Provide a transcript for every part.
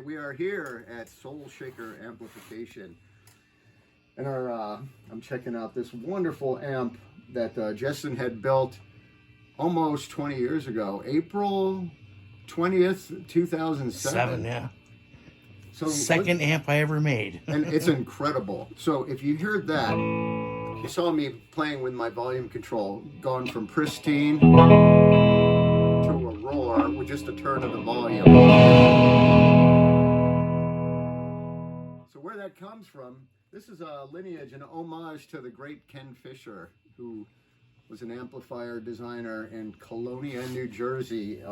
We are here at Soul Shaker Amplification, and I'm checking out this wonderful amp that Jestin had built almost 20 years ago, April 20th, 2007. Yeah. So second amp I ever made. And it's incredible. So if you heard that, you saw me playing with my volume control, going from pristine to a roar with just a turn of the volume. So where that comes from, this is a lineage, an homage to the great Ken Fischer, who was an amplifier designer in Colonia, New Jersey.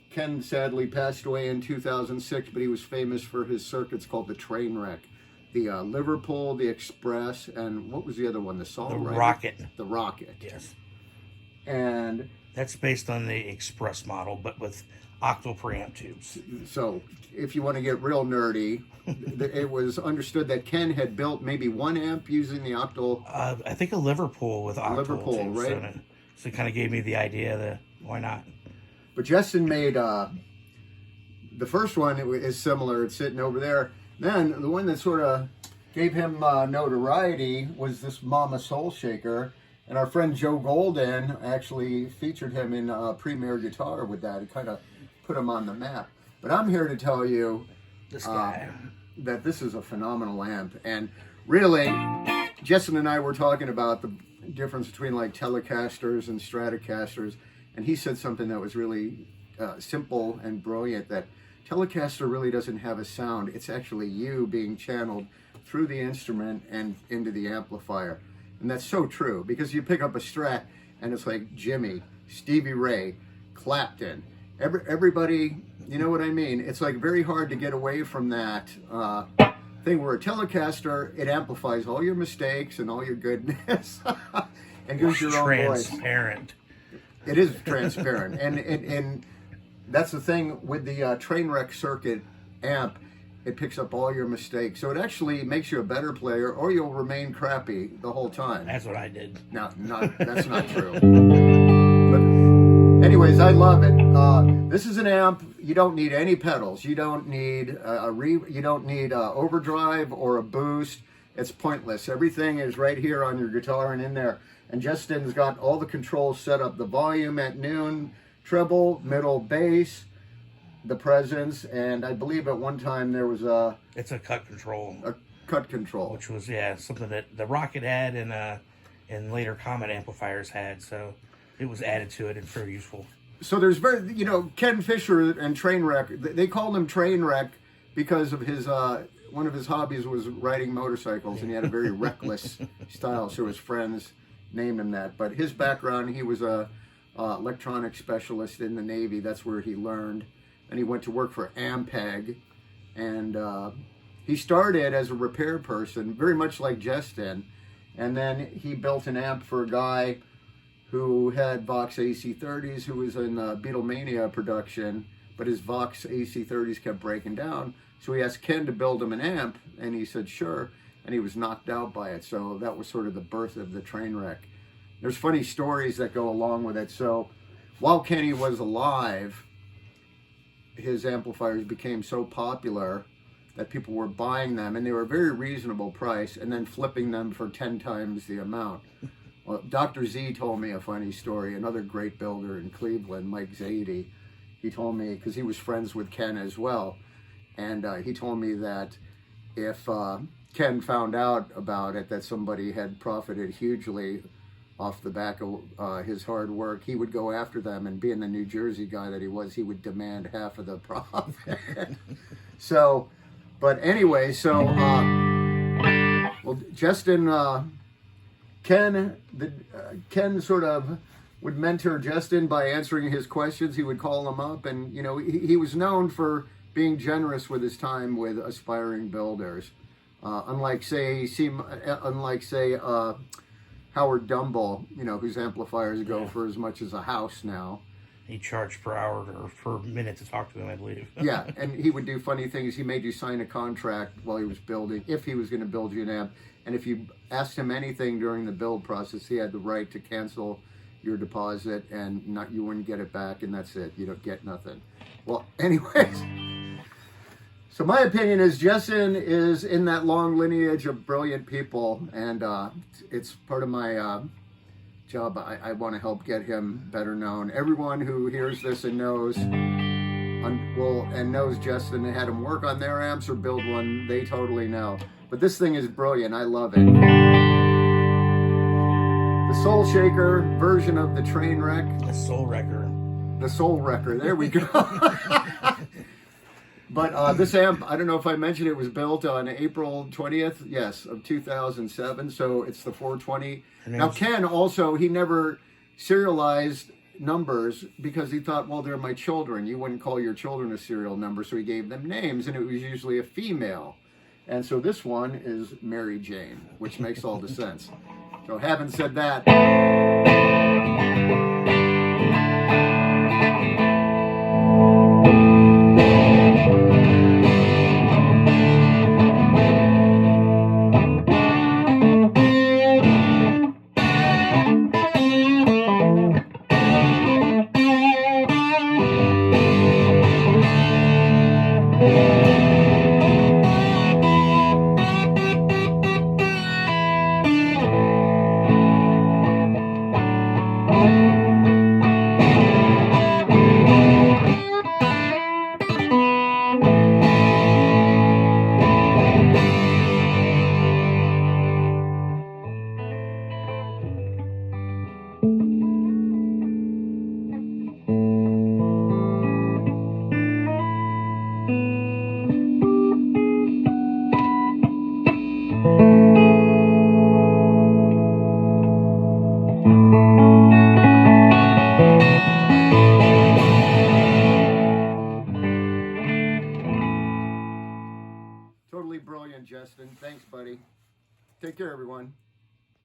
Ken sadly passed away in 2006, but he was famous for his circuits called the Trainwreck, the Liverpool, the Express, and what was the other one? The Soul Wreck? Rocket. The Rocket. Yes. And that's based on the Express model, but with octal preamp tubes. So if you want to get real nerdy, it was understood that Ken had built maybe one amp using the octal. I think a Liverpool with octal Liverpool, tubes, right? So it kind of gave me the idea that why not? But Jestin made the first one is similar. It's sitting over there. Then the one that sort of gave him notoriety was this Mama Soul Shaker. And our friend Joe Golden actually featured him in Premier Guitar with that. It kind of put him on the map. But I'm here to tell you this guy. That this is a phenomenal amp. And really, Jestin and I were talking about the difference between like Telecasters and Stratocasters. And he said something that was really simple and brilliant, that Telecaster really doesn't have a sound. It's actually you being channeled through the instrument and into the amplifier. And that's so true, because you pick up a Strat and it's like Jimmy, Stevie Ray, Clapton, everybody, you know what I mean? It's like very hard to get away from that thing where a Telecaster, it amplifies all your mistakes and all your goodness and gives your own voice. Transparent. It is transparent, and that's the thing with the Trainwreck circuit amp. It picks up all your mistakes, so it actually makes you a better player, or you'll remain crappy the whole time. That's what I did. No, that's not true. But anyways, I love it. This is an amp. You don't need any pedals. You don't need you don't need overdrive or a boost. It's pointless. Everything is right here on your guitar and in there. And Jestin's got all the controls set up. The volume at noon, treble, middle, bass, the presence, and I believe at one time there was it's a cut control. A cut control. Which was, yeah, something that the Rocket had and later Comet amplifiers had, so it was added to it and very useful. So there's very, Ken Fischer and Trainwreck, they called him Trainwreck because of his, one of his hobbies was riding motorcycles, and he had a very reckless style, so his friends named him that. But his background, he was a electronic specialist in the Navy. That's where he learned. And he went to work for Ampeg, and he started as a repair person, very much like Jestin, and then he built an amp for a guy who had Vox AC30s, who was in Beatlemania production, but his Vox AC30s kept breaking down, so he asked Ken to build him an amp, and he said sure, and he was knocked out by it. So that was sort of the birth of the Trainwreck. There's funny stories that go along with it. So while Kenny was alive, his amplifiers became so popular that people were buying them, and they were a very reasonable price, and then flipping them for 10 times the amount. Well, Dr. Z told me a funny story. Another great builder in Cleveland, Mike Zadie, he told me, because he was friends with Ken as well, and he told me that if Ken found out about it, that somebody had profited hugely off the back of his hard work, he would go after them, and being the New Jersey guy that he was, he would demand half of the profit. So, but anyway, so, well, Jestin, Ken sort of would mentor Jestin by answering his questions. He would call him up, and, you know, he was known for being generous with his time with aspiring builders. Unlike say Howard Dumble, you know, whose amplifiers go for as much as a house now. He charged per hour or per minute to talk to him, I believe. Yeah, and he would do funny things. He made you sign a contract while he was building, if he was going to build you an amp. And if you asked him anything during the build process, he had the right to cancel your deposit, and you wouldn't get it back, and that's it. You don't get nothing. Well, anyways, so my opinion is Jestin is in that long lineage of brilliant people, and it's part of my job. I want to help get him better known. Everyone who hears this and knows knows Jestin and had him work on their amps or build one, they totally know. But this thing is brilliant. I love it. The Soul Shaker version of the Trainwreck. The Soul Wrecker. The Soul Wrecker. There we go. But this amp, I don't know if I mentioned, it was built on April 20th, yes, of 2007. So it's the 420. Now, Ken also, he never serialized numbers because he thought, well, they're my children. You wouldn't call your children a serial number. So he gave them names, and it was usually a female. And so this one is Mary Jane, which makes all the sense. So having said that, totally brilliant, Jestin. Thanks, buddy. Take care, everyone.